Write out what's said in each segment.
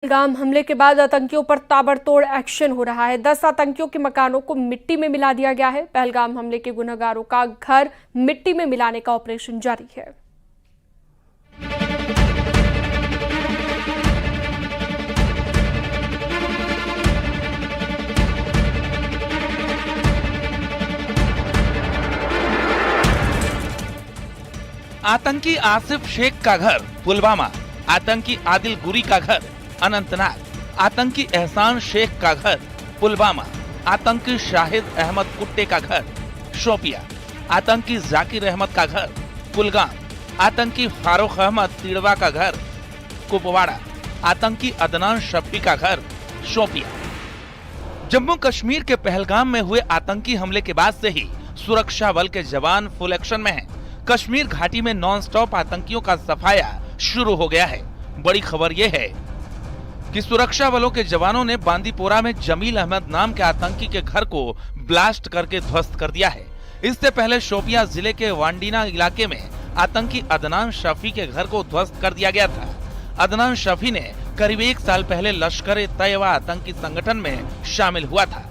पहलगाम हमले के बाद आतंकियों पर ताबड़तोड़ एक्शन हो रहा है। 10 आतंकियों के मकानों को मिट्टी में मिला दिया गया है। पहलगाम हमले के गुनहगारों का घर मिट्टी में मिलाने का ऑपरेशन जारी है। आतंकी आसिफ शेख का घर पुलवामा, आतंकी आदिल गुरी का घर अनंतनाग, आतंकी एहसान शेख का घर पुलवामा, आतंकी शाहिद अहमद कुट्टे का घर शोपिया, आतंकी जाकिर अहमद का घर कुलगाम, आतंकी फारूक अहमद तिड़वा का घर कुपवाड़ा, आतंकी अदनान शफी का घर शोपिया। जम्मू कश्मीर के पहलगाम में हुए आतंकी हमले के बाद से ही सुरक्षा बल के जवान फुल एक्शन में हैं। कश्मीर घाटी में नॉन स्टॉप आतंकियों का सफाया शुरू हो गया है। बड़ी खबर यह है कि सुरक्षा बलों के जवानों ने बांदीपोरा में जमील अहमद नाम के आतंकी के घर को ब्लास्ट करके ध्वस्त कर दिया है। इससे पहले शोपिया जिले के वांडीना इलाके में आतंकी अदनान शफी के घर को ध्वस्त कर दिया गया था। अदनान शफी ने करीब 1 साल पहले लश्कर-ए-तैयबा आतंकी संगठन में शामिल हुआ था।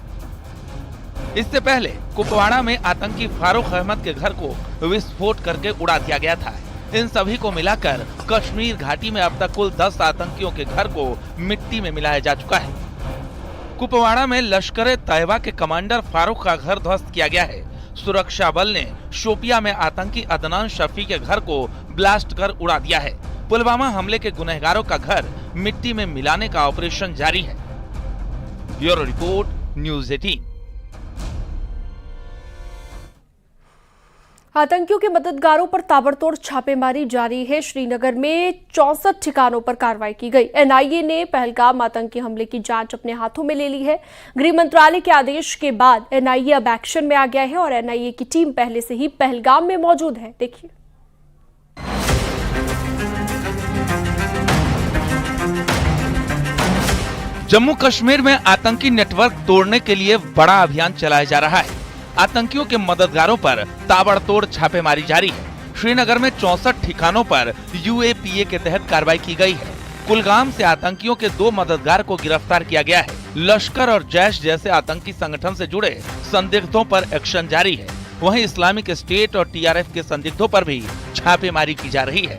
इससे पहले कुपवाड़ा में आतंकी फारूक अहमद के घर को विस्फोट करके उड़ा दिया गया था। इन सभी को मिलाकर कश्मीर घाटी में अब तक कुल 10 आतंकियों के घर को मिट्टी में मिलाया जा चुका है। कुपवाड़ा में लश्कर-ए-तैयबा के कमांडर फारूक का घर ध्वस्त किया गया है। सुरक्षा बल ने शोपिया में आतंकी अदनान शफी के घर को ब्लास्ट कर उड़ा दिया है। पुलवामा हमले के गुनहगारों का घर मिट्टी में मिलाने का ऑपरेशन जारी है। Bureau report, news 18। आतंकियों के मददगारों पर ताबड़तोड़ छापेमारी जारी है। श्रीनगर में 64 ठिकानों पर कार्रवाई की गई। एनआईए ने पहलगाम आतंकी हमले की जांच अपने हाथों में ले ली है। गृह मंत्रालय के आदेश के बाद एनआईए अब एक्शन में आ गया है और एनआईए की टीम पहले से ही पहलगाम में मौजूद है। देखिए। जम्मू कश्मीर में आतंकी नेटवर्क तोड़ने के लिए बड़ा अभियान चलाया जा रहा है। आतंकियों के मददगारों पर ताबड़तोड़ छापेमारी जारी है। श्रीनगर में 64 ठिकानों पर यूएपीए के तहत कार्रवाई की गई है। कुलगाम से आतंकियों के 2 मददगार को गिरफ्तार किया गया है। लश्कर और जैश जैसे आतंकी संगठन से जुड़े संदिग्धों पर एक्शन जारी है। वहीं इस्लामिक स्टेट और टीआरएफ के संदिग्धों पर भी छापेमारी की जा रही है।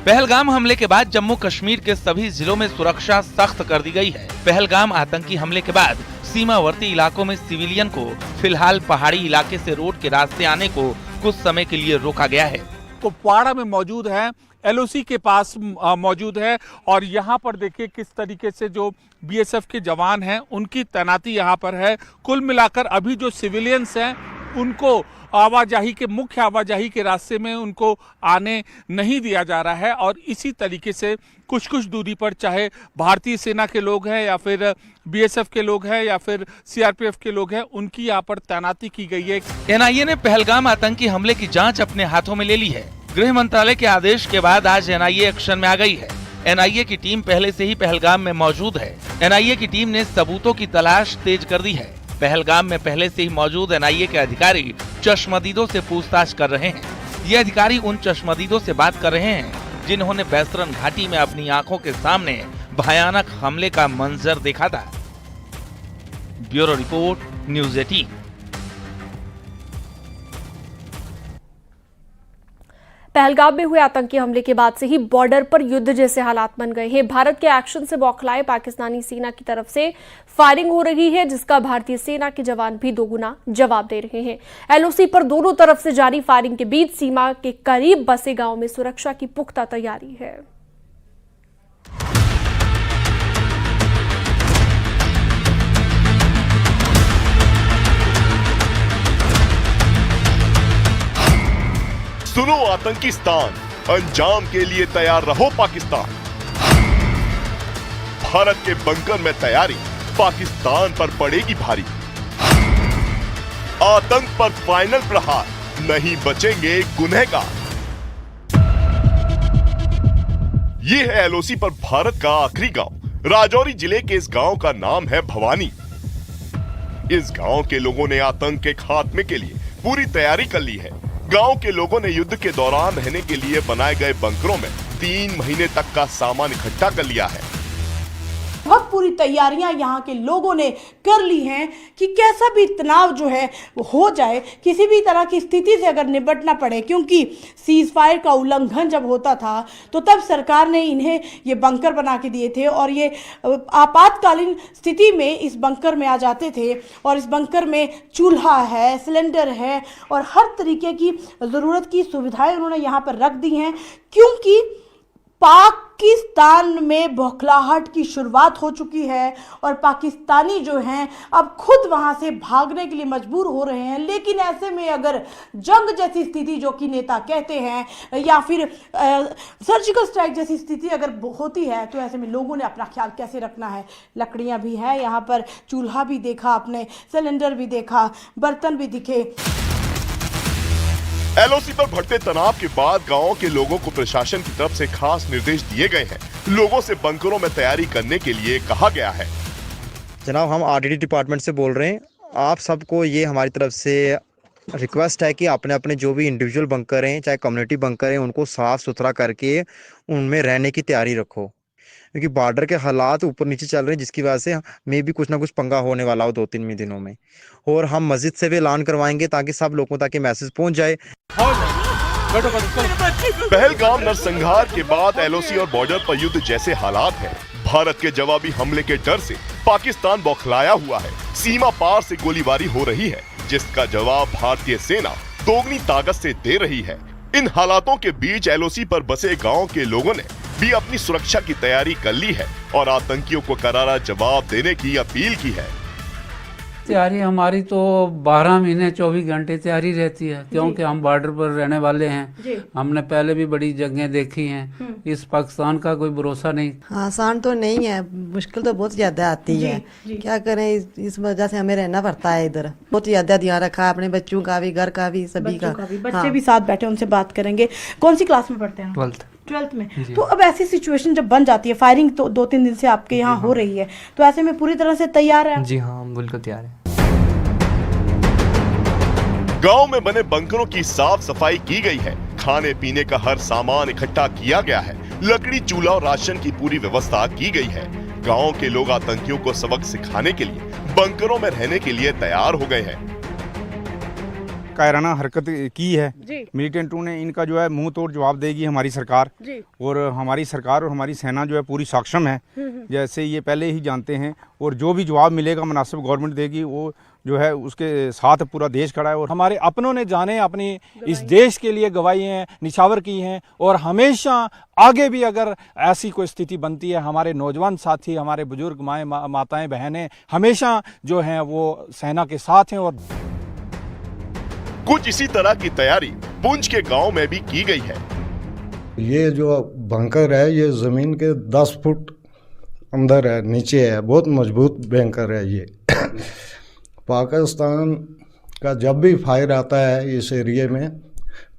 पहलगाम हमले के बाद जम्मू कश्मीर के सभी जिलों में सुरक्षा सख्त कर दी गई है। पहलगाम आतंकी हमले के बाद सीमावर्ती इलाकों में सिविलियन को फिलहाल पहाड़ी इलाके से रोड के रास्ते आने को कुछ समय के लिए रोका गया है। कुपवाड़ा में मौजूद है, एलओसी के पास मौजूद है और यहाँ पर देखिए किस तरीके से जो बीएसएफ के जवान हैं उनकी तैनाती यहाँ पर है। कुल मिलाकर अभी जो सिविलियंस हैं उनको आवाजाही के मुख्य आवाजाही के रास्ते में उनको आने नहीं दिया जा रहा है और इसी तरीके से कुछ कुछ दूरी पर चाहे भारतीय सेना के लोग हैं या फिर बीएसएफ के लोग हैं या फिर सीआरपीएफ के लोग हैं, उनकी यहाँ पर तैनाती की गई है। एनआईए ने पहलगाम आतंकी हमले की जांच अपने हाथों में ले ली है। गृह मंत्रालय के आदेश के बाद आज एनआईए एक्शन में आ गई है। एनआईए की टीम पहले से ही पहलगाम में मौजूद है। एनआईए की टीम ने सबूतों की तलाश तेज कर दी है। पहलगाम में पहले से ही मौजूद एनआईए के अधिकारी चश्मदीदों से पूछताछ कर रहे हैं। ये अधिकारी उन चश्मदीदों से बात कर रहे हैं जिन्होंने बैसरन घाटी में अपनी आंखों के सामने भयानक हमले का मंजर देखा था। Bureau report, news 18। पहलगाम में हुए आतंकी हमले के बाद से ही बॉर्डर पर युद्ध जैसे हालात बन गए हैं। भारत के एक्शन से बौखलाए पाकिस्तानी सेना की तरफ से फायरिंग हो रही है, जिसका भारतीय सेना के जवान भी दोगुना जवाब दे रहे हैं। एलओसी पर दोनों तरफ से जारी फायरिंग के बीच सीमा के करीब बसे गांव में सुरक्षा की पुख्ता तैयारी है। सुनो आतंकिस्तान, अंजाम के लिए तैयार रहो पाकिस्तान। भारत के बंकर में तैयारी, पाकिस्तान पर पड़ेगी भारी। आतंक पर फाइनल प्रहार, नहीं बचेंगे गुनहगार। ये है एलओसी पर भारत का आखिरी गांव। राजौरी जिले के इस गांव का नाम है भवानी। इस गांव के लोगों ने आतंक के खात्मे के लिए पूरी तैयारी कर ली है। गांव के लोगों ने युद्ध के दौरान रहने के लिए बनाए गए बंकरों में 3 महीने तक का सामान इकट्ठा कर लिया है। लगभग पूरी तैयारियां यहाँ के लोगों ने कर ली हैं कि कैसा भी तनाव जो है हो जाए, किसी भी तरह की स्थिति से अगर निपटना पड़े, क्योंकि सीज फायर का उल्लंघन जब होता था तो तब सरकार ने इन्हें ये बंकर बना के दिए थे और ये आपातकालीन स्थिति में इस बंकर में आ जाते थे और इस बंकर में चूल्हा है, सिलेंडर है और हर तरीके की ज़रूरत की सुविधाएं उन्होंने यहाँ पर रख दी हैं, क्योंकि पाकिस्तान में बौखलाहट की शुरुआत हो चुकी है और पाकिस्तानी जो हैं अब खुद वहां से भागने के लिए मजबूर हो रहे हैं। लेकिन ऐसे में अगर जंग जैसी स्थिति, जो कि नेता कहते हैं, या फिर सर्जिकल स्ट्राइक जैसी स्थिति अगर होती है, तो ऐसे में लोगों ने अपना ख्याल कैसे रखना है। लकड़ियां भी हैं यहाँ पर, चूल्हा भी देखा आपने, सिलेंडर भी देखा, बर्तन भी दिखे। एलओसी पर बढ़ते तनाव के बाद गांव के लोगों को प्रशासन की तरफ से खास निर्देश दिए गए हैं। लोगों से बंकरों में तैयारी करने के लिए कहा गया है। जनाब, हम आरडीडी डिपार्टमेंट से बोल रहे हैं। आप सबको ये हमारी तरफ से रिक्वेस्ट है कि अपने अपने जो भी इंडिविजुअल बंकर हैं, चाहे कम्युनिटी बंकर हैं, उनको साफ सुथरा करके उनमें रहने की तैयारी रखो, क्योंकि बॉर्डर के हालात ऊपर नीचे चल रहे हैं, जिसकी वजह से मे भी कुछ ना कुछ पंगा होने वाला हो 2-3 दिनों में। और हम मस्जिद से भी ऐलान करवाएंगे ताकि सब लोगों तक मैसेज पहुंच जाए। पहलगाम नरसंहार के बाद एलओसी और बॉर्डर पर युद्ध जैसे हालात हैं। भारत के जवाबी हमले के डर से पाकिस्तान बौखलाया हुआ है। सीमा पार से गोलीबारी हो रही है, जिसका जवाब भारतीय सेना दोगुनी ताकत से दे रही है। इन हालातों के बीच एलओसी पर बसे गांव के लोगों ने भी अपनी सुरक्षा की तैयारी कर ली है और आतंकियों को करारा जवाब देने की अपील की है। तैयारी हमारी तो 12 महीने 24 घंटे तैयारी रहती है, क्योंकि हम बॉर्डर पर रहने वाले हैं। हमने पहले भी बड़ी जगहें देखी हैं। इस पाकिस्तान का कोई भरोसा नहीं। आसान तो नहीं है, मुश्किल तो बहुत ज्यादा आती है। क्या करें, इस वजह से हमें रहना पड़ता है इधर। बहुत ज्यादा ध्यान रखा है अपने बच्चों का भी, घर का भी, सभी का। बच्चे भी साथ बैठे, उनसे बात करेंगे। कौन सी क्लास में पढ़ते हैं? 12th में। तो अब ऐसी सिचुएशन जब बन जाती है, फायरिंग तो 2-3 दिन से आपके यहाँ हो रही है, तो ऐसे में पूरी तरह से तैयार है? जी हाँ, बिल्कुल तैयार है। गांव में बने बंकरों की साफ सफाई की गई है। खाने पीने का हर सामान इकट्ठा किया गया है। लकड़ी, चूल्हा और राशन की पूरी व्यवस्था की गई है। गांव के लोग आतंकियों को सबक सिखाने के लिए बंकरों में रहने के लिए तैयार हो गए हैं। कायराना हरकत की है मिलिटेंटों ने, इनका जो है मुंह तोड़ जवाब देगी हमारी सरकार। और हमारी सरकार और हमारी सेना जो है पूरी सक्षम है, जैसे ये पहले ही जानते हैं। और जो भी जवाब मिलेगा मुनासिब गवर्नमेंट देगी, वो जो है उसके साथ पूरा देश खड़ा है। और हमारे अपनों ने जाने अपनी इस देश के लिए गवाहियाँ निछावर की हैं और हमेशा आगे भी अगर ऐसी कोई स्थिति बनती है, हमारे नौजवान साथी, हमारे बुजुर्ग माताएं बहनें हमेशा जो हैं वो सेना के साथ हैं। और कुछ इसी तरह की तैयारी पुंछ के गांव में भी की गई है। ये जो बंकर है, ये जमीन के 10 फुट अंदर है, नीचे है। बहुत मजबूत बंकर है ये। पाकिस्तान का जब भी फायर आता है इस एरिया में,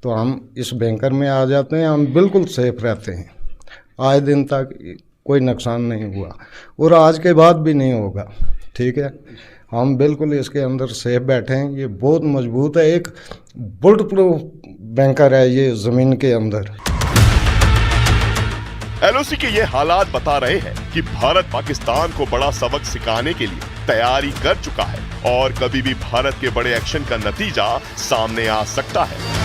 तो हम इस बंकर में आ जाते हैं। हम बिल्कुल सेफ रहते हैं। आज दिन तक कोई नुकसान नहीं हुआ और आज के बाद भी नहीं होगा। ठीक है, हम बिल्कुल इसके अंदर सेफ बैठे हैं। ये बहुत मजबूत है, एक बुलेट प्रूफ बंकर है ये ज़मीन के अंदर। एलओसी के ये हालात बता रहे हैं कि भारत पाकिस्तान को बड़ा सबक सिखाने के लिए तैयारी कर चुका है और कभी भी भारत के बड़े एक्शन का नतीजा सामने आ सकता है।